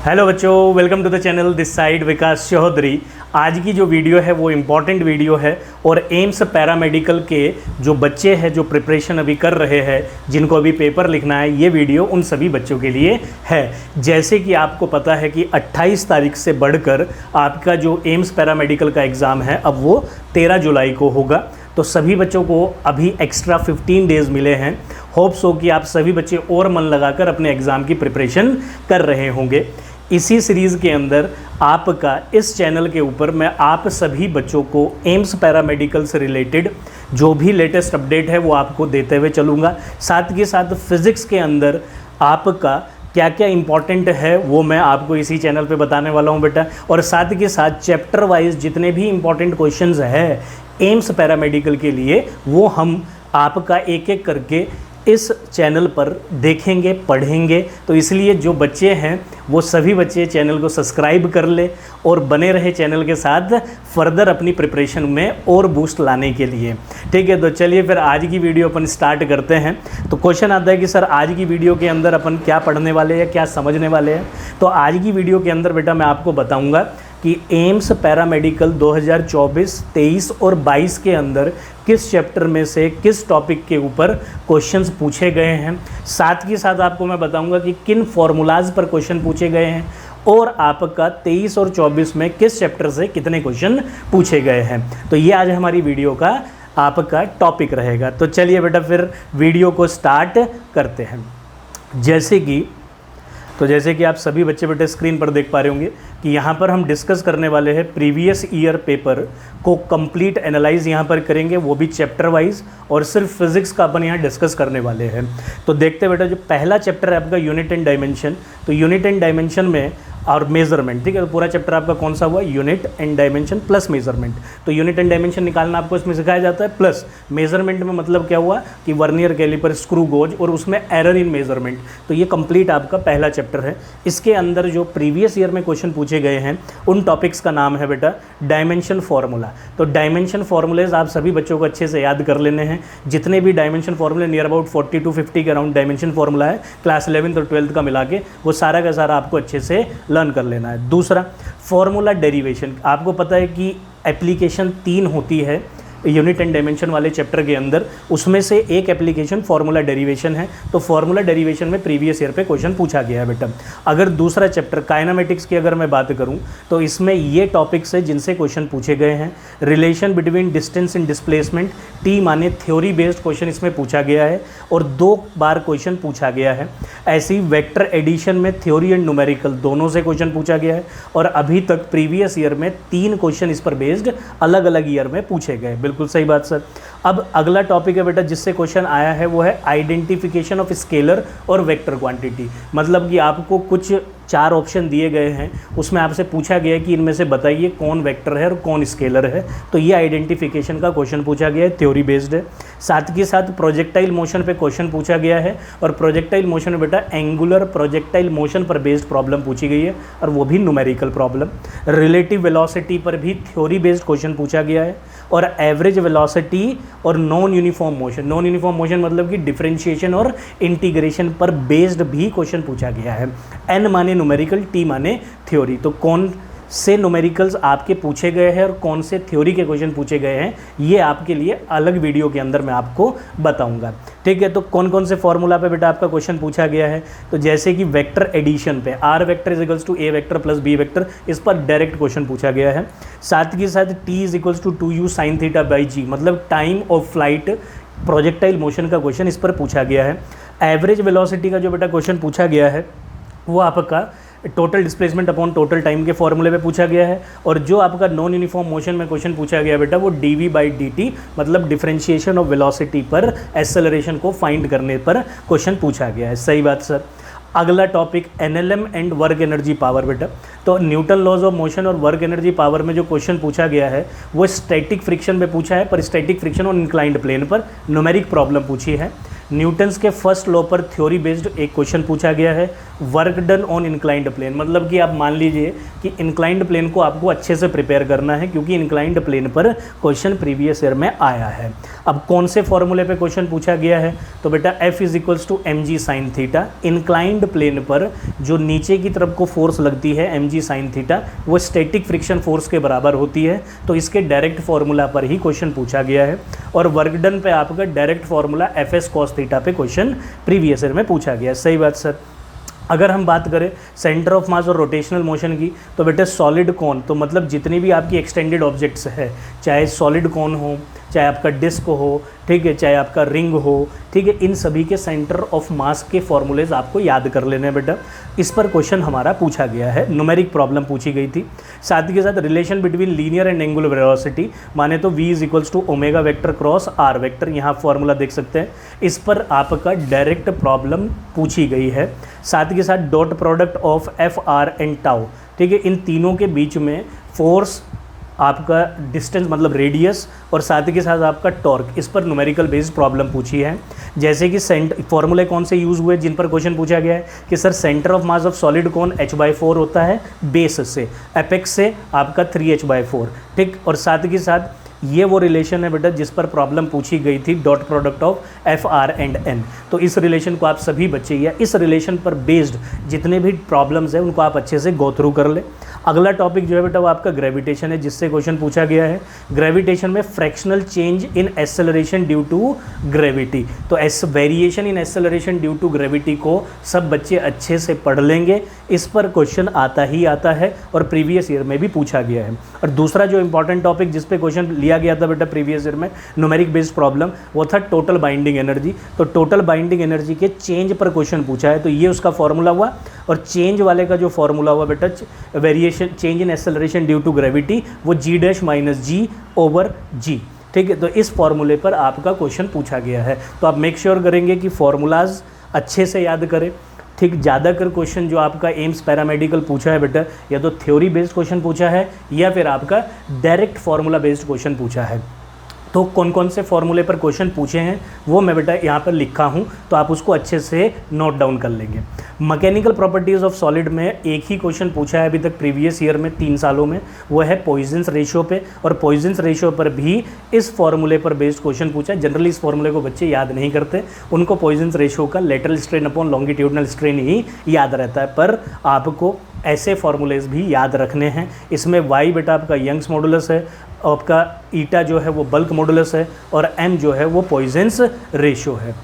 Hello बच्चों, welcome to the channel this side Vikas Chaudhary. आज की जो वीडियो है वो इम्पॉर्टेंट वीडियो है और एम्स पैरामेडिकल के जो बच्चे हैं जो प्रिपरेशन अभी कर रहे हैं, जिनको अभी पेपर लिखना है, ये वीडियो उन सभी बच्चों के लिए है। जैसे कि आपको पता है कि 28 तारीख से बढ़कर आपका जो एम्स पैरामेडिकल का एग्ज़ाम है अब वो 13 जुलाई को होगा। तो सभी बच्चों को अभी एक्स्ट्रा 15 डेज़ मिले हैं। होप्स हो कि आप सभी बच्चे और मन लगाकर अपने एग्ज़ाम की प्रिपरेशन कर रहे होंगे। इसी सीरीज़ के अंदर आपका इस चैनल के ऊपर मैं आप सभी बच्चों को एम्स पैरामेडिकल से रिलेटेड जो भी लेटेस्ट अपडेट है वो आपको देते हुए चलूँगा। साथ के साथ फिज़िक्स के अंदर आपका क्या क्या इम्पॉर्टेंट है वो मैं आपको इसी चैनल पे बताने वाला हूँ बेटा। और साथ के साथ चैप्टर वाइज जितने भी इम्पॉर्टेंट क्वेश्चंस हैं एम्स पैरामेडिकल के लिए वो हम आपका एक एक करके इस चैनल पर देखेंगे, पढ़ेंगे। तो इसलिए जो बच्चे हैं वो सभी बच्चे चैनल को सब्सक्राइब कर ले और बने रहे चैनल के साथ फर्दर अपनी प्रिपरेशन में और बूस्ट लाने के लिए। ठीक है, तो चलिए फिर आज की वीडियो अपन स्टार्ट करते हैं। तो क्वेश्चन आता है कि सर आज की वीडियो के अंदर अपन क्या पढ़ने वाले हैं, क्या समझने वाले हैं। तो आज की वीडियो के अंदर बेटा मैं आपको बताऊँगा कि एम्स पैरामेडिकल 2024, 23 और 22 के अंदर किस चैप्टर में से किस टॉपिक के ऊपर क्वेश्चंस पूछे गए हैं। साथ ही साथ आपको मैं बताऊंगा कि किन फॉर्मूलाज पर क्वेश्चन पूछे गए हैं और आपका 23 और 24 में किस चैप्टर से कितने क्वेश्चन पूछे गए हैं। तो ये आज हमारी वीडियो का आपका टॉपिक रहेगा। तो चलिए बेटा फिर वीडियो को स्टार्ट करते हैं। जैसे कि आप सभी बच्चे बेटे स्क्रीन पर देख पा रहे होंगे कि यहाँ पर हम डिस्कस करने वाले हैं प्रीवियस ईयर पेपर को कंप्लीट एनालाइज यहाँ पर करेंगे, वो भी चैप्टर वाइज, और सिर्फ फिजिक्स का अपन यहाँ डिस्कस करने वाले हैं। तो देखते बेटा जो पहला चैप्टर है आपका यूनिट एंड डायमेंशन। तो यूनिट एंड डायमेंशन में और मेजरमेंट, ठीक है, तो पूरा चैप्टर आपका कौन सा हुआ, unit and dimension plus measurement. तो यूनिट एंड डायमेंशन निकालना आपको इसमें सिखाया जाता है। प्लस मेजरमेंट में मतलब क्या हुआ कि वर्नियर कैलिपर, स्क्रू गोज और उसमें एरर इन मेजरमेंट। तो ये कंप्लीट आपका पहला चैप्टर है। इसके अंदर जो प्रीवियस ईयर में क्वेश्चन पूछे गए हैं उन टॉपिक्स का नाम है बेटा डायमेंशन फार्मूला। तो डायमेंशन फार्मूलेज आप सभी बच्चों को अच्छे से याद कर लेने हैं। जितने भी डायमेंशन फार्मूले नियर अबाउट 40 to 50 के अराउंड डायमेंशन फार्मूला है क्लास 11th और 12th का मिला के, वो सारा का सारा आपको अच्छे से लर्न कर लेना है। दूसरा फॉर्मूला डेरिवेशन। आपको पता है कि एप्लीकेशन 3 होती है यूनिट एंड डायमेंशन वाले चैप्टर के अंदर, उसमें से एक एप्लीकेशन फार्मूला डेरिवेशन है। तो फार्मूला डेरिवेशन में प्रीवियस ईयर पे क्वेश्चन पूछा गया है बेटा। अगर दूसरा चैप्टर काइनेमेटिक्स की अगर मैं बात करूं तो इसमें ये टॉपिक्स है जिनसे क्वेश्चन पूछे गए हैं। Relation between distance and displacement, T माने थ्योरी बेस्ड क्वेश्चन इसमें पूछा गया है और 2 बार क्वेश्चन पूछा गया है। ऐसी वेक्टर एडिशन में थ्योरी एंड न्यूमेरिकल दोनों से क्वेश्चन पूछा गया है और अभी तक प्रीवियस ईयर में 3 क्वेश्चन इस पर बेस्ड अलग अलग ईयर में पूछे गए। बिल्कुल सही बात सर। अब अगला टॉपिक है बेटा जिससे क्वेश्चन आया है वो है आइडेंटिफिकेशन ऑफ स्केलर और वेक्टर क्वांटिटी। मतलब कि आपको कुछ 4 ऑप्शन दिए गए हैं, उसमें आपसे पूछा गया है कि इनमें से बताइए कौन वेक्टर है और कौन स्केलर है। तो ये आइडेंटिफिकेशन का क्वेश्चन पूछा गया है, थ्योरी बेस्ड है। साथ के साथ प्रोजेक्टाइल मोशन पे क्वेश्चन पूछा गया है और प्रोजेक्टाइल मोशन में बेटा एंगुलर प्रोजेक्टाइल मोशन पर बेस्ड प्रॉब्लम पूछी गई है और वो भी न्यूमेरिकल प्रॉब्लम। रिलेटिव वेलोसिटी पर भी थ्योरी बेस्ड क्वेश्चन पूछा गया है और एवरेज वेलोसिटी और नॉन यूनिफॉर्म मोशन मतलब कि डिफरेंशिएशन और इंटीग्रेशन पर बेस्ड भी क्वेश्चन पूछा गया है। एन माने न्यूमेरिकल, टी माने थ्योरी। तो कौन से न्यूमेरिकल्स आपके पूछे गए हैं और कौन से थ्योरी के क्वेश्चन पूछे गए हैं ये आपके लिए अलग वीडियो के अंदर मैं आपको बताऊंगा। ठीक है, तो कौन कौन से फॉर्मूला पे बेटा आपका क्वेश्चन पूछा गया है। तो जैसे कि वेक्टर एडिशन पे R vector is equals to A vector plus B vector, इस पर डायरेक्ट क्वेश्चन पूछा गया है। साथ के साथ T is equals to 2u sine theta by g, मतलब time of flight projectile motion का क्वेश्चन इस पर पूछा गया है। एवरेज वेलोसिटी का जो बेटा क्वेश्चन पूछा गया है वो आपका total displacement upon total time के फॉर्मूले पे पूछा गया है। और जो आपका नॉन यूनिफॉर्म मोशन में क्वेश्चन पूछा गया बेटा वो dv बाई dt, मतलब डिफरेंशिएशन ऑफ वेलोसिटी पर एक्सेलरेशन को फाइंड करने पर क्वेश्चन पूछा गया है। सही बात सर। अगला topic NLM and work energy power बेटा। तो न्यूटन लॉज ऑफ मोशन और वर्क एनर्जी पावर में जो क्वेश्चन पूछा गया है वो स्टैटिक फ्रिक्शन में पूछा है, पर स्टैटिक फ्रिक्शन और इंक्लाइंड प्लेन पर न्यूमेरिक प्रॉब्लम पूछी है। न्यूटन्स के फर्स्ट लॉ पर थ्योरी बेस्ड एक क्वेश्चन पूछा गया है। Work done on inclined plane, मतलब कि आप मान लीजिए कि इंक्लाइंड प्लेन को आपको अच्छे से प्रिपेयर करना है क्योंकि इंक्लाइंड प्लेन पर क्वेश्चन प्रीवियस ईयर में आया है। अब कौन से फॉर्मूले पे क्वेश्चन पूछा गया है, तो बेटा F is equals to m g sine theta, inclined plane पर जो नीचे की तरफ को फोर्स लगती है एम जी साइन थीटा वो स्टैटिक फ्रिक्शन फोर्स के बराबर होती है। तो इसके डायरेक्ट फार्मूला पर ही क्वेश्चन पूछा गया है। और वर्क डन पे आपका direct formula F S cos theta पे क्वेश्चन प्रीवियस ईयर में पूछा गया है। सही बात सर। अगर हम बात करें सेंटर ऑफ मास और रोटेशनल मोशन की, तो बेटा सॉलिड कौन, तो मतलब जितनी भी आपकी एक्सटेंडेड ऑब्जेक्ट्स है, चाहे सॉलिड कौन हो, चाहे आपका डिस्क हो, ठीक है, चाहे आपका रिंग हो, ठीक है, इन सभी के सेंटर ऑफ मास के फॉर्मूलेज आपको याद कर लेने हैं बेटा। इस पर क्वेश्चन हमारा पूछा गया है, न्यूमेरिक प्रॉब्लम पूछी गई थी। साथ ही के साथ relation between linear and angular velocity, माने तो v is equals to omega vector cross R vector, यहाँ फॉर्मूला देख सकते हैं। इस पर आपका डायरेक्ट प्रॉब्लम पूछी गई है। साथ ही के साथ dot product of F R and tau, ठीक है, इन तीनों के बीच में फोर्स, आपका डिस्टेंस मतलब रेडियस, और साथ ही के साथ आपका टॉर्क, इस पर न्यूमेरिकल बेस्ड प्रॉब्लम पूछी है। जैसे कि फॉर्मूले कौन से यूज़ हुए जिन पर क्वेश्चन पूछा गया है कि sir centre of mass of solid कौन h/4 होता है बेस से, एपेक्स से आपका 3h/4, ठीक। और साथ ही के साथ ये वो रिलेशन है बेटा जिस पर प्रॉब्लम पूछी गई थी, dot product of F R and N. तो इस रिलेशन को आप सभी बच्चे या इस रिलेशन पर बेस्ड जितने भी प्रॉब्लम्स हैं उनको आप अच्छे से गो थ्रू कर ले। अगला टॉपिक जो है बेटा वो आपका ग्रेविटेशन है, जिससे क्वेश्चन पूछा गया है। ग्रेविटेशन में fractional change in acceleration due to gravity, तो variation in acceleration due to gravity को सब बच्चे अच्छे से पढ़ लेंगे। इस पर क्वेश्चन आता ही आता है और प्रीवियस ईयर में भी पूछा गया है। और दूसरा जो इंपॉर्टेंट टॉपिक जिस पे क्वेश्चन लिया गया था बेटा प्रीवियस ईयर में न्यूमेरिक बेस्ड प्रॉब्लम, वो था टोटल बाइंडिंग एनर्जी। तो टोटल बाइंडिंग एनर्जी के चेंज पर क्वेश्चन पूछा है, तो ये उसका फॉर्मूला हुआ। और चेंज वाले का जो फॉर्मूला हुआ बेटा variation change in acceleration due to gravity, वो g'-g/g, ठीक है। तो इस फॉर्मूले पर आपका क्वेश्चन पूछा गया है। तो आप मेक श्योर करेंगे कि फॉर्मूलाज अच्छे से याद करें, ठीक। ज़्यादातर क्वेश्चन जो आपका एम्स पैरामेडिकल पूछा है बेटा, या तो थ्योरी बेस्ड क्वेश्चन पूछा है या फिर आपका डायरेक्ट फार्मूला बेस्ड क्वेश्चन पूछा है। तो कौन कौन से फॉर्मूले पर क्वेश्चन पूछे हैं वो मैं बेटा यहाँ पर लिखा हूँ, तो आप उसको अच्छे से नोट डाउन कर लेंगे। मैकेनिकल प्रॉपर्टीज़ ऑफ सॉलिड में एक ही क्वेश्चन पूछा है अभी तक प्रीवियस ईयर में 3 सालों में, वो है पॉइजन्स रेशियो पे। और पॉइजन्स रेशियो पर भी इस फॉर्मूले पर बेस्ड क्वेश्चन पूछा है। जनरली इस फॉर्मूले को बच्चे याद नहीं करते, उनको पॉइजन्स रेशियो का lateral strain upon longitudinal strain ही याद रहता है, पर आपको ऐसे फॉर्मूलेज भी याद रखने हैं। इसमें y बेटा आपका यंग्स मॉडुलस है, आपका ईटा जो है वो बल्क मॉडुलस है, और m जो है वो पॉइजन्स रेशियो है,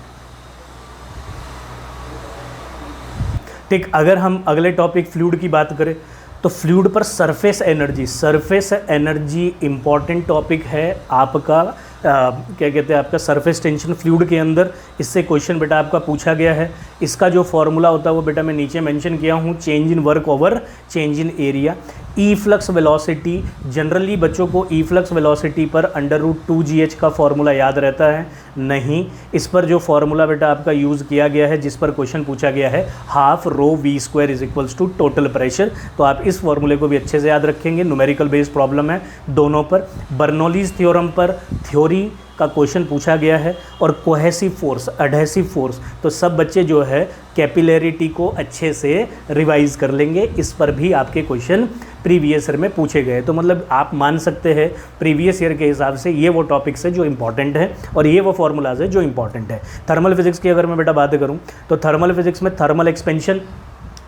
ठीक। अगर हम अगले टॉपिक फ्लूइड की बात करें, तो फ्लूइड पर सरफेस एनर्जी इंपॉर्टेंट टॉपिक है आपका। क्या कहते हैं आपका सरफेस टेंशन फ्लूइड के अंदर, इससे क्वेश्चन बेटा आपका पूछा गया है। इसका जो फॉर्मूला होता है वो बेटा मैं नीचे मेंशन किया हूँ, change in work over change in area. E flux velocity, generally बच्चों को ई फ्लक्स वेलोसिटी पर √2gh का फॉर्मूला याद रहता है, नहीं। इस पर जो फॉर्मूला बेटा आपका यूज़ किया गया है, जिस पर क्वेश्चन पूछा गया है, ½ρv² is equals to total pressure. तो आप इस फॉर्मूले को भी अच्छे से याद रखेंगे। न्यूमेरिकल बेस्ड प्रॉब्लम है दोनों पर। बर्नौलीज थ्योरम पर थ्योरी का क्वेश्चन पूछा गया है। और कोहेसिव फोर्स, एडहेसिव फोर्स, तो सब बच्चे जो है कैपिलरिटी को अच्छे से रिवाइज कर लेंगे। इस पर भी आपके क्वेश्चन प्रीवियस ईयर में पूछे गए। तो मतलब आप मान सकते हैं प्रीवियस ईयर के हिसाब से ये वो टॉपिक्स है जो इंपॉर्टेंट है और ये वो फॉर्मूलाज है जो इंपॉर्टेंट है। थर्मल फिजिक्स की अगर मैं बेटा बात करूँ तो थर्मल फिजिक्स में थर्मल एक्सपेंशन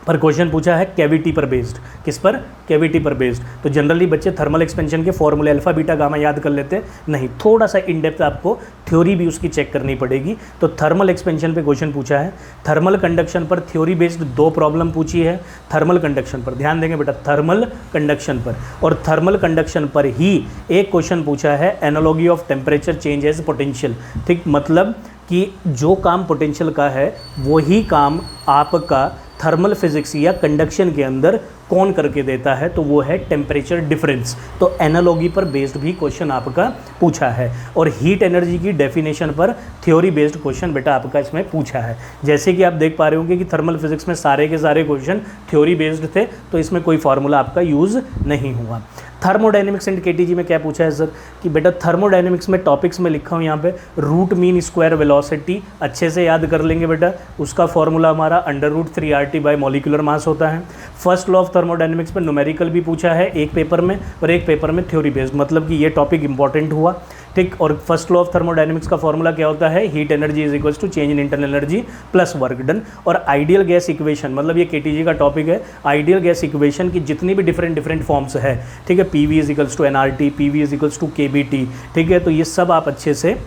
पर क्वेश्चन पूछा है कैविटी पर बेस्ड। किस पर? कैविटी पर बेस्ड। तो जनरली बच्चे थर्मल एक्सपेंशन के फॉर्मूले अल्फा बीटा गामा याद कर लेते नहीं, थोड़ा सा इन डेप्थ आपको थ्योरी भी उसकी चेक करनी पड़ेगी। तो थर्मल एक्सपेंशन पे क्वेश्चन पूछा है। थर्मल कंडक्शन पर थ्योरी बेस्ड 2 प्रॉब्लम पूछी है। थर्मल कंडक्शन पर ध्यान देंगे बेटा, थर्मल कंडक्शन पर। और थर्मल कंडक्शन पर ही एक क्वेश्चन पूछा है analogy of temperature change as potential. ठीक, मतलब कि जो काम पोटेंशियल का है वही काम आपका थर्मल फिजिक्स या कंडक्शन के अंदर कौन करके देता है, तो वो है टेम्परेचर डिफरेंस। तो एनालॉगी पर बेस्ड भी क्वेश्चन आपका पूछा है। और हीट एनर्जी की डेफिनेशन पर थ्योरी बेस्ड क्वेश्चन बेटा आपका इसमें पूछा है। जैसे कि आप देख पा रहे होंगे कि थर्मल फिजिक्स में सारे के सारे क्वेश्चन थ्योरी बेस्ड थे, तो इसमें कोई फार्मूला आपका यूज़ नहीं हुआ। थर्मोडायनेमिक्स एंड केटीजी में क्या पूछा है सर कि बेटा थर्मोडायनेमिक्स में टॉपिक्स में लिखा हूँ यहाँ पे रूट मीन स्क्वायर वेलोसिटी अच्छे से याद कर लेंगे बेटा। उसका फॉर्मूला हमारा √3RT बाय मॉलिक्यूलर मास होता है। फर्स्ट लॉ ऑफ थर्मोडायनेमिक्स में न्यूमेरिकल भी पूछा है एक पेपर में और एक पेपर में थ्योरी बेस्ड, मतलब कि ये टॉपिक इंपॉर्टेंट हुआ। ठीक। और फर्स्ट लॉ ऑफ थर्मोडायनेमिक्स का फॉर्मूला क्या होता है, heat energy is equals to change in internal energy plus work done. और आइडियल गैस इक्वेशन, मतलब ये केटीजी का टॉपिक है, आइडियल गैस इक्वेशन की जितनी भी डिफरेंट फॉर्म्स है, ठीक है, PV is equals to nRT, PV is equals to kBT, ठीक है, तो ये सब आप अच्छे से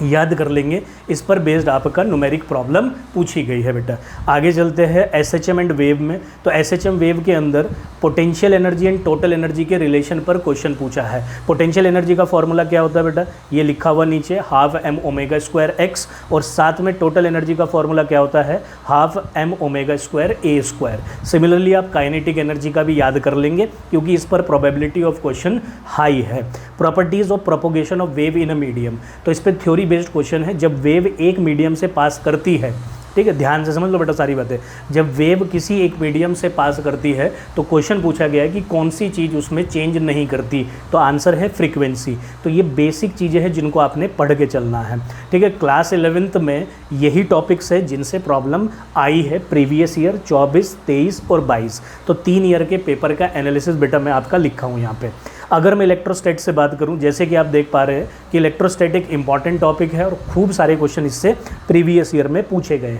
याद कर लेंगे। इस पर बेस्ड आपका न्यूमेरिक प्रॉब्लम पूछी गई है बेटा। आगे चलते हैं एसएचएम एंड वेव में। तो एसएचएम वेव के अंदर potential energy and total energy के रिलेशन पर क्वेश्चन पूछा है। पोटेंशियल एनर्जी का फॉर्मूला क्या होता है बेटा, ये लिखा हुआ नीचे, half m omega square x, और साथ में टोटल एनर्जी का फॉर्मूला क्या होता है, हाफ एम ओमेगा स्क्वायर ए स्क्वायर। सिमिलरली आप काइनेटिक एनर्जी का भी याद कर लेंगे, क्योंकि इस पर प्रोबेबिलिटी ऑफ क्वेश्चन हाई है। Properties of propagation of wave in a medium, तो इस पर थ्योरी बेस्ड क्वेश्चन है। जब वेव एक मीडियम से पास करती है, ठीक है, ध्यान से समझ लो बेटा सारी बातें, जब वेव किसी एक मीडियम से पास करती है तो क्वेश्चन पूछा गया है कि कौन सी चीज़ उसमें चेंज नहीं करती, तो आंसर है फ्रीक्वेंसी। तो ये बेसिक चीज़ें हैं जिनको आपने पढ़ के चलना है, ठीक है। क्लास 11th में यही टॉपिक्स है जिनसे प्रॉब्लम आई है प्रीवियस ईयर 24, 23 और 22। तो 3 ईयर के पेपर का एनालिसिस बेटा मैं आपका लिखा हूँ यहाँ पे। अगर मैं इलेक्ट्रोस्टैट से बात करूं, जैसे कि आप देख पा रहे हैं कि इलेक्ट्रोस्टैट एक इंपॉर्टेंट टॉपिक है और खूब सारे क्वेश्चन इससे प्रीवियस ईयर में पूछे गए हैं।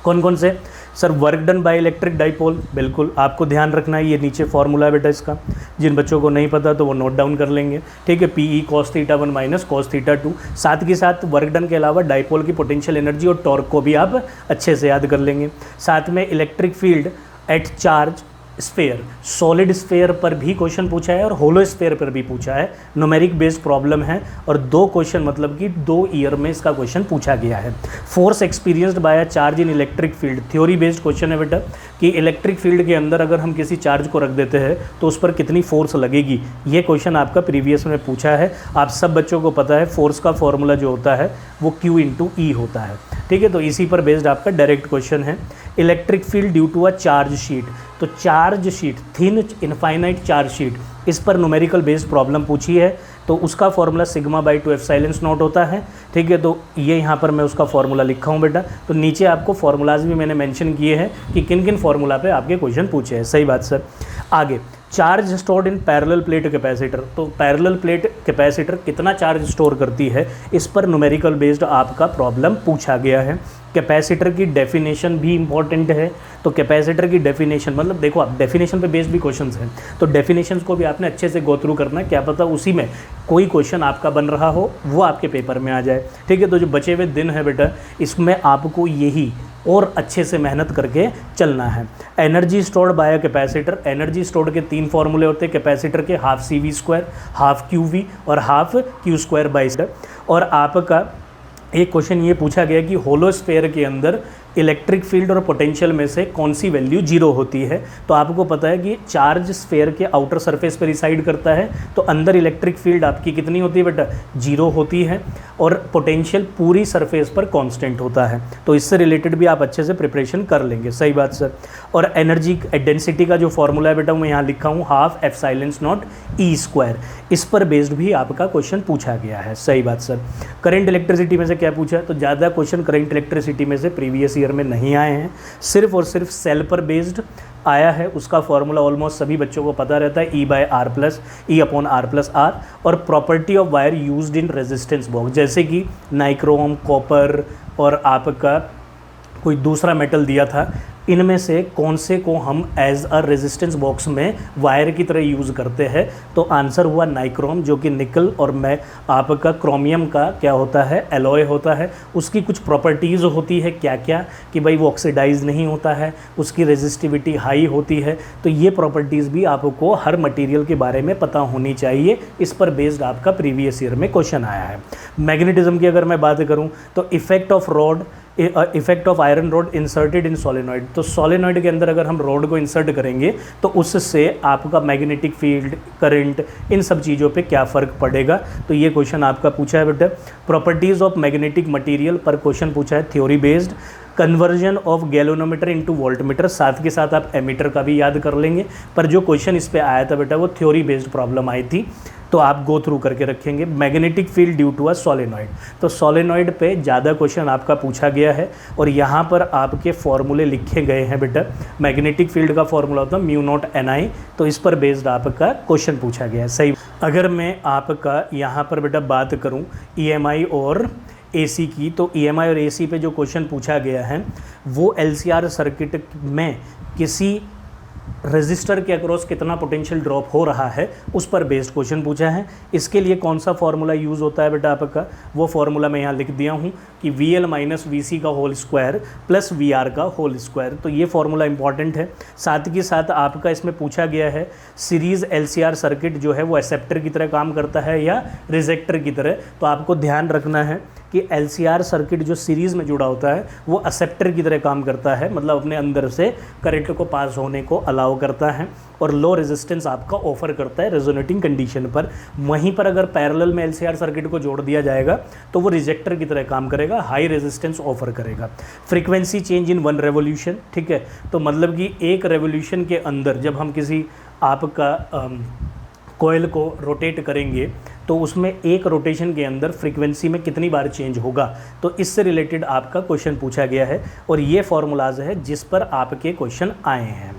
कौन कौन से, sir work done by electric dipole, बिल्कुल आपको ध्यान रखना है, ये नीचे फॉर्मूला है बेटा इसका, जिन बच्चों को नहीं पता तो वो नोट डाउन कर लेंगे, ठीक है। पीई cos θ1 माइनस cos θ2, साथ के साथ वर्क डन के अलावा डाइपोल की पोटेंशियल एनर्जी और टॉर्क को भी आप अच्छे से याद कर लेंगे। साथ में electric field at charge sphere, solid sphere पर भी क्वेश्चन पूछा है और होलो स्फेयर पर भी पूछा है। न्यूमेरिक बेस्ड प्रॉब्लम है और 2 क्वेश्चन, मतलब कि 2 ईयर में इसका क्वेश्चन पूछा गया है। Force experienced bye a charge in electric field, theory based question है बेटा, कि इलेक्ट्रिक फील्ड के अंदर अगर हम किसी चार्ज को रख देते हैं तो उस पर कितनी फोर्स लगेगी, ये क्वेश्चन आपका प्रीवियस में पूछा है। आप सब बच्चों को पता है फोर्स का फॉर्मूला जो होता है वो Q × E होता है, ठीक है। तो इसी पर बेस्ड आपका डायरेक्ट क्वेश्चन है। Electric field due to a charge sheet, तो charge sheet, thin infinite charge sheet, इस पर न्यूमेरिकल बेस्ड प्रॉब्लम पूछी है। तो उसका फॉर्मूला σ/2 एप्सिलॉन नॉट होता है, ठीक है। तो ये यहाँ पर मैं उसका फॉर्मूला लिखा हूँ बेटा। तो नीचे आपको फॉर्मूलाज भी मैंने मेंशन किए हैं कि किन किन फॉर्मूला पे आपके क्वेश्चन पूछे हैं। सही बात सर। आगे, charge stored in parallel plate capacitor, तो पैरेलल प्लेट कैपेसिटर कितना चार्ज स्टोर करती है, इस पर न्यूमेरिकल बेस्ड आपका प्रॉब्लम पूछा गया है। कैपेसिटर की डेफिनेशन भी इंपॉर्टेंट है। तो कैपेसिटर की डेफिनेशन, मतलब देखो आप डेफिनेशन पे बेस्ड भी क्वेश्चंस हैं, तो डेफिनेशंस को भी आपने अच्छे से गो थ्रू करना है, क्या पता उसी में कोई क्वेश्चन आपका बन रहा हो वो आपके पेपर में आ जाए, ठीक है। तो जो बचे हुए दिन है बेटा, इसमें आपको यही और अच्छे से मेहनत करके चलना है। Energy stored bye capacitor, energy stored के 3 फॉर्मूले होते हैं कैपेसिटर के, हाफ CV², हाफ QV और हाफ Q²/। और आपका एक क्वेश्चन ये पूछा गया कि होलो स्फेयर के अंदर इलेक्ट्रिक फील्ड और पोटेंशियल में से कौन सी वैल्यू 0 होती है। तो आपको पता है कि चार्ज स्फेयर के आउटर सरफेस पर रिसाइड करता है, तो अंदर इलेक्ट्रिक फील्ड आपकी कितनी होती है बेटा, 0 होती है, और पोटेंशियल पूरी सरफेस पर कांस्टेंट होता है। तो इससे रिलेटेड भी आप अच्छे से प्रिपरेशन कर लेंगे। सही बात सर। और एनर्जी डेंसिटी का जो फॉर्मूला है बेटा मैं यहाँ लिखा हूँ, हाफ एप्सिलॉन नॉट E², इस पर बेस्ड भी आपका क्वेश्चन पूछा गया है। सही बात सर। करंट इलेक्ट्रिसिटी में से क्या पूछा है, तो ज़्यादा क्वेश्चन करंट इलेक्ट्रिसिटी में से प्रीवियस ईयर में नहीं आए हैं, सिर्फ और सिर्फ सेल पर बेस्ड आया है। उसका फॉर्मूला ऑलमोस्ट सभी बच्चों को पता रहता है, E/R+R। और property of wire used in resistance box, जैसे कि नाइक्रोम, कॉपर और आपका कोई दूसरा मेटल दिया था, इनमें से कौन से को हम एज अ रेजिस्टेंस बॉक्स में वायर की तरह यूज़ करते हैं। तो आंसर हुआ नाइक्रोम, जो कि निकल और मैं आपका क्रोमियम का क्या होता है, एलॉय होता है। उसकी कुछ प्रॉपर्टीज़ होती है, क्या क्या, कि भाई वो ऑक्सीडाइज नहीं होता है, उसकी रेजिस्टिविटी हाई होती है। तो ये प्रॉपर्टीज़ भी आपको हर मटेरियल के बारे में पता होनी चाहिए। इस पर बेस्ड आपका प्रीवियस ईयर में क्वेश्चन आया है। मैग्नेटिज्म की अगर मैं बात करूँ तो effect of rod, effect of iron rod inserted in solenoid, तो सोलेनॉइड के अंदर अगर हम रॉड को इंसर्ट करेंगे तो उससे आपका मैग्नेटिक फील्ड, करंट, इन सब चीज़ों पे क्या फ़र्क पड़ेगा। तो ये क्वेश्चन आपका पूछा है बेटा। प्रॉपर्टीज़ ऑफ मैग्नेटिक मटेरियल पर क्वेश्चन पूछा है, theory based. Conversion of galvanometer into voltmeter, साथ के साथ आप एमीटर का भी याद कर लेंगे। पर जो क्वेश्चन इस पे आया था बेटा वो थ्योरी बेस्ड प्रॉब्लम आई थी, तो आप गो थ्रू करके रखेंगे। Magnetic field due to a solenoid, तो सोलेनॉइड पे ज़्यादा क्वेश्चन आपका पूछा गया है और यहाँ पर आपके फॉर्मूले लिखे गए हैं बेटा। मैग्नेटिक फील्ड का फॉर्मूला होता है म्यू नॉट NI, तो इस पर बेस्ड आपका क्वेश्चन पूछा गया है। सही। अगर मैं आपका यहाँ पर बेटा बात करूँ EMI और AC की, तो EMI और AC पे जो क्वेश्चन पूछा गया है वो LCR सर्किट में किसी रजिस्टर के अक्रॉस कितना पोटेंशियल ड्रॉप हो रहा है उस पर बेस्ड क्वेश्चन पूछा है। इसके लिए कौन सा फॉर्मूला यूज़ होता है बेटा आपका, वो फॉर्मूला मैं यहाँ लिख दिया हूँ कि VL माइनस VC का होल स्क्वायर प्लस VR का होल स्क्वायर, तो ये फॉर्मूला इंपॉर्टेंट है। साथ के साथ आपका इसमें पूछा गया है सीरीज़ LCR सर्किट जो है वो एक्सेप्टर की तरह काम करता है या रिजेक्टर की तरह, तो आपको ध्यान रखना है कि LCR सर्किट जो सीरीज़ में जुड़ा होता है वो एक्सेप्टर की तरह काम करता है, मतलब अपने अंदर से करंट को पास होने को अलाउ करता है और लो रेजिस्टेंस आपका ऑफर करता है रेजोनेटिंग कंडीशन पर। वहीं पर अगर पैरेलल में LCR सर्किट को जोड़ दिया जाएगा तो वो रिजेक्टर की तरह काम करेगा, हाई रेजिस्टेंस ऑफर करेगा। फ्रीक्वेंसी चेंज इन 1 रेवोल्यूशन, ठीक है, तो मतलब कि एक रेवोल्यूशन के अंदर जब हम किसी आपका कोयल को रोटेट करेंगे तो उसमें एक रोटेशन के अंदर फ्रीक्वेंसी में कितनी बार चेंज होगा, तो इससे रिलेटेड आपका क्वेश्चन पूछा गया है और ये फॉर्मूलाज है जिस पर आपके क्वेश्चन आए हैं।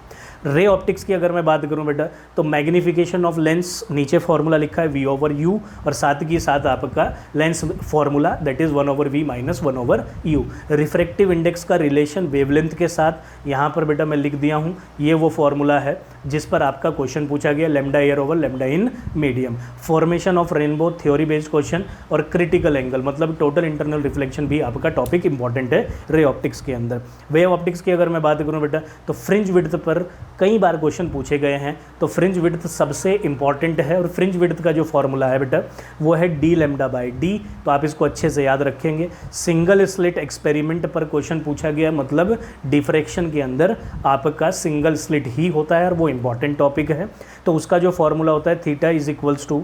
रे ऑप्टिक्स की अगर मैं बात करूं बेटा, तो मैग्निफिकेशन ऑफ लेंस, नीचे फॉर्मूला लिखा है V/U और साथ के साथ आपका lens formula that is 1/V minus 1/U। Refractive index का रिलेशन वेवलेंथ के साथ यहाँ पर बेटा मैं लिख दिया हूँ, ये वो फॉर्मूला है जिस पर आपका क्वेश्चन पूछा गया, lambda air over lambda in medium. Formation of rainbow theory based question और क्रिटिकल एंगल मतलब टोटल इंटरनल रिफ्लेक्शन भी आपका टॉपिक इंपॉर्टेंट है रे ऑप्टिक्स के अंदर। वेव ऑप्टिक्स की अगर मैं बात करूँ बेटा, तो फ्रिंज विड्थ पर कई बार क्वेश्चन पूछे गए हैं, तो फ्रिंज विड्थ सबसे इंपॉर्टेंट है और फ्रिंज विड्थ का जो फॉर्मूला है बेटा वो है d लैम्डा बाई d, तो आप इसको अच्छे से याद रखेंगे। सिंगल स्लिट एक्सपेरिमेंट पर क्वेश्चन पूछा गया, मतलब डिफ्रैक्शन के अंदर आपका सिंगल स्लिट ही होता है और वो इंपॉर्टेंट टॉपिक है, तो उसका जो फॉर्मूला होता है theta is equals to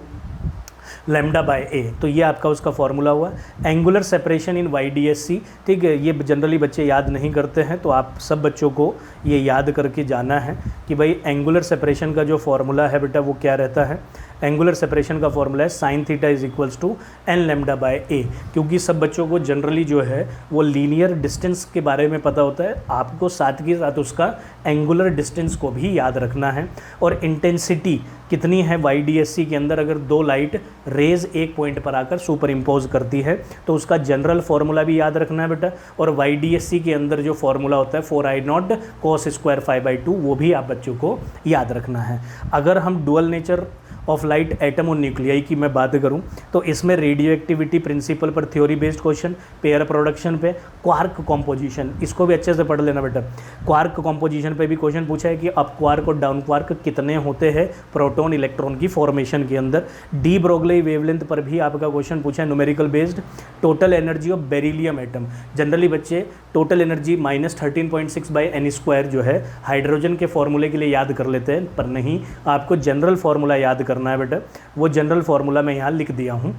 lambda by a, तो ये आपका उसका फॉर्मूला हुआ। एंगुलर सेपरेशन इन YDSC, ठीक है, ये जनरली बच्चे याद नहीं करते हैं, तो आप सब बच्चों को ये याद करके जाना है कि भाई एंगुलर सेपरेशन का जो फॉर्मूला है बेटा वो क्या रहता है। एंगुलर सेपरेशन का फॉर्मूला है sine theta is equals to n lambda by a, क्योंकि सब बच्चों को जनरली जो है वो लीनियर डिस्टेंस के बारे में पता होता है, आपको साथ के साथ उसका एंगुलर डिस्टेंस को भी याद रखना है। और इंटेंसिटी कितनी है YDSC के अंदर, अगर दो लाइट रेज एक पॉइंट पर आकर सुपर इम्पोज करती है तो उसका जनरल फार्मूला भी याद रखना है बेटा। और YDSC के अंदर जो फार्मूला होता है 4I0 cos स्क्वायर 5/2, वो भी आप बच्चों को याद रखना है। अगर हम dual nature of light atom और न्यूक्लियाई की मैं बात करूं तो इसमें रेडियो एक्टिविटी प्रिंसिपल पर theory based question, pair production पे, क्वार्क कॉम्पोजिशन, इसको भी अच्छे से पढ़ लेना बेटा। क्वार्क कॉम्पोजिशन पे भी क्वेश्चन पूछा है कि अप क्वार्क और डाउन क्वार्क कितने होते हैं प्रोटॉन इलेक्ट्रॉन की फॉर्मेशन के अंदर। डी ब्रोगली वेवलेंथ पर भी आपका क्वेश्चन पूछा है numerical based. Total energy of beryllium atom, generally बच्चे टोटल एनर्जी -13.6/n² जो है हाइड्रोजन के फॉर्मूले के लिए याद कर लेते हैं, पर नहीं, आपको जनरल फॉर्मूला याद करना है बेटा। वो जनरल फॉर्मूला मैं यहाँ लिख दिया हूँ।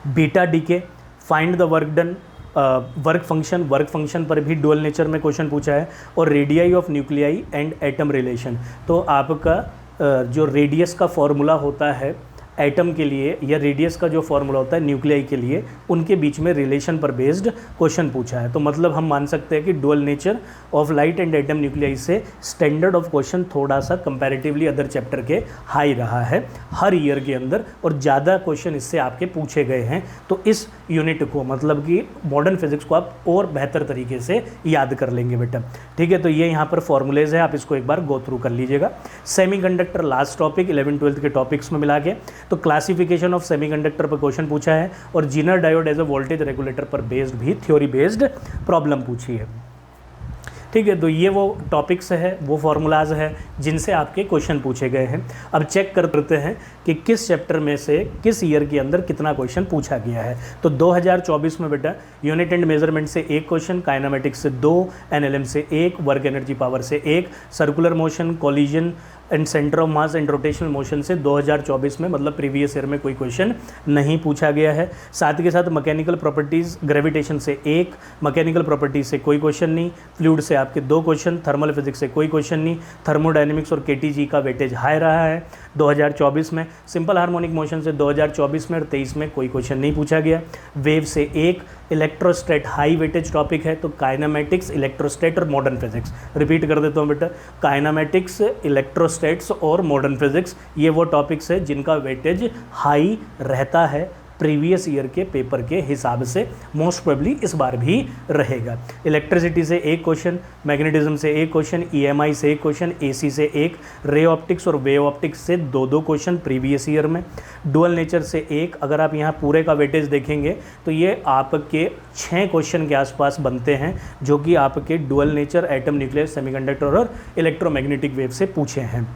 Beta decay, find the work done, work function पर भी डुअल नेचर में क्वेश्चन पूछा है। और radii of nuclei and atom relation, तो आपका जो रेडियस का फॉर्मूला होता है एटम के लिए या रेडियस का जो फॉर्मूला होता है न्यूक्लियाई के लिए, उनके बीच में रिलेशन पर बेस्ड क्वेश्चन पूछा है। तो मतलब हम मान सकते हैं कि dual nature of light and atom nuclei से स्टैंडर्ड ऑफ क्वेश्चन थोड़ा सा कंपैरेटिवली अदर चैप्टर के हाई रहा है हर ईयर के अंदर, और ज़्यादा क्वेश्चन इससे आपके पूछे गए हैं। तो इस यूनिट को मतलब कि मॉडर्न फिजिक्स को आप और बेहतर तरीके से याद कर लेंगे बेटा, ठीक है। तो ये यहाँ पर फॉर्मूलेज है, आप इसको एक बार गो थ्रू कर लीजिएगा। सेमीकंडक्टर लास्ट टॉपिक 11th-12th के टॉपिक्स में मिला के, तो क्लासिफिकेशन ऑफ सेमीकंडक्टर पर क्वेश्चन पूछा है और Zener diode as a voltage regulator पर बेस्ड भी थ्योरी बेस्ड प्रॉब्लम पूछी है, ठीक है। तो ये वो टॉपिक्स है, वो फार्मूलाज है जिनसे आपके क्वेश्चन पूछे गए हैं। अब चेक करते हैं कि किस चैप्टर में से किस ईयर के अंदर कितना क्वेश्चन पूछा गया है। तो 2024 में बेटा यूनिट एंड मेजरमेंट से 1 क्वेश्चन, काइनेमेटिक्स से 2, NLM से 1, वर्क एनर्जी पावर से 1, circular motion, collision and centre of mass and rotational motion से 2024 में, मतलब प्रीवियस ईयर में कोई क्वेश्चन नहीं पूछा गया है। साथ के साथ मैकेनिकल प्रॉपर्टीज़, ग्रेविटेशन से 1, मैकेनिकल प्रॉपर्टीज से कोई क्वेश्चन नहीं, फ्लूइड से आपके 2 क्वेश्चन, थर्मल फिजिक्स से कोई क्वेश्चन नहीं, थर्मोडायनेमिक्स और केटीजी का वेटेज हाई रहा है 2024 में। सिंपल हार्मोनिक मोशन से 2024 में और 23 में कोई क्वेश्चन नहीं पूछा गया। वेव से 1, इलेक्ट्रोस्टैट हाई वेटेज टॉपिक है, तो काइनेमेटिक्स, इलेक्ट्रोस्टैट और मॉडर्न फिजिक्स। रिपीट कर देता हूँ बेटा, काइनेमेटिक्स, इलेक्ट्रोस्टैट्स और मॉडर्न फिजिक्स, ये वो टॉपिक्स है जिनका वेटेज हाई रहता है प्रीवियस ईयर के पेपर के हिसाब से, मोस्ट प्रोबेबली इस बार भी रहेगा। इलेक्ट्रिसिटी से 1 क्वेश्चन, मैग्नेटिज्म से 1 क्वेश्चन, ईएमआई से 1 क्वेश्चन, एसी से 1, रे ऑप्टिक्स और वेव ऑप्टिक्स से 2-2 क्वेश्चन प्रीवियस ईयर में, डुअल नेचर से 1। अगर आप यहाँ पूरे का वेटेज देखेंगे तो ये आपके 6 क्वेश्चन के आसपास बनते हैं, जो कि आपके dual nature, atom, nucleus, semiconductor और इलेक्ट्रोमैग्नेटिक वेव से पूछे हैं।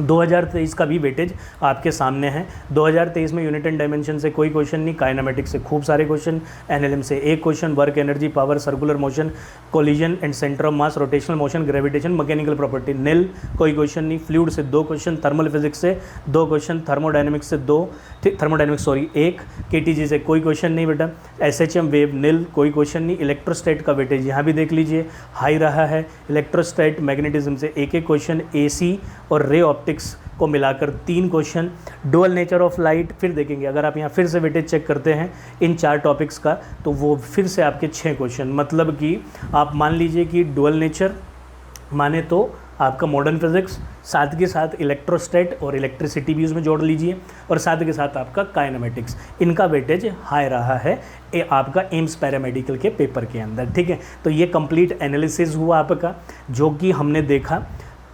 2023 का भी वेटेज आपके सामने है। 2023 में यूनिट एंड डायमेंशन से कोई क्वेश्चन नहीं, काइनेमेटिक्स से खूब सारे क्वेश्चन, एनएलएम से 1 question, work, energy, power, circular motion, collision and centre of mass, rotational motion, gravitation, mechanical property nil, कोई क्वेश्चन नहीं। फ्लूइड से 2 क्वेश्चन, थर्मल फिजिक्स से 2 क्वेश्चन, थर्मोडायनेमिक्स से 1, केटीजी से कोई क्वेश्चन नहीं बेटा। एसएचएम वेव निल, कोई क्वेश्चन नहीं। इलेक्ट्रोस्टैट का वेटेज यहाँ भी देख लीजिए हाई रहा है। इलेक्ट्रोस्टैट, मैग्नेटिज्म से 1-1 क्वेश्चन, एसी और रे ऑप्टिक्स को मिलाकर 3 question. Dual nature of light फिर देखेंगे, अगर आप यहाँ फिर से वेटेज चेक करते हैं इन 4 टॉपिक्स का, तो वो फिर से आपके 6 क्वेश्चन, मतलब कि आप मान लीजिए कि डुअल नेचर माने तो आपका मॉडर्न फिजिक्स, साथ के साथ इलेक्ट्रोस्टैट और इलेक्ट्रिसिटी भी उसमें जोड़ लीजिए, और साथ के साथ आपका काइनेमेटिक्स, इनका वेटेज हाई रहा है आपका एम्स पैरामेडिकल के पेपर के अंदर। ठीक है, तो ये कंप्लीट एनालिसिस हुआ आपका, जो कि हमने देखा।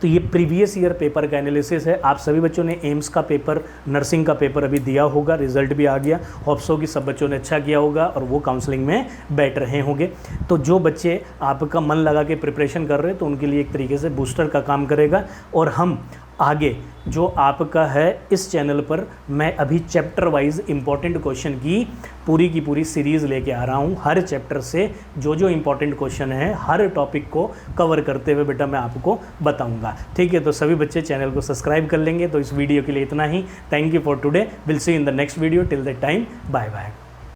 तो ये प्रीवियस ईयर पेपर का एनालिसिस है। आप सभी बच्चों ने एम्स का पेपर, नर्सिंग का पेपर अभी दिया होगा, रिजल्ट भी आ गया। होप्स हो कि सब बच्चों ने अच्छा किया होगा और वो काउंसलिंग में बैठ रहे होंगे। तो जो बच्चे आपका मन लगा के प्रिपरेशन कर रहे हैं, तो उनके लिए एक तरीके से बूस्टर का काम करेगा। और हम आगे जो आपका है इस चैनल पर, मैं अभी चैप्टर वाइज इंपॉर्टेंट क्वेश्चन की पूरी सीरीज़ लेके आ रहा हूँ। हर चैप्टर से जो जो इंपॉर्टेंट क्वेश्चन है, हर टॉपिक को कवर करते हुए बेटा मैं आपको बताऊँगा। ठीक है, तो सभी बच्चे चैनल को सब्सक्राइब कर लेंगे। तो इस वीडियो के लिए इतना ही। Thank you for today, will see in the next video. Till that time, bye bye.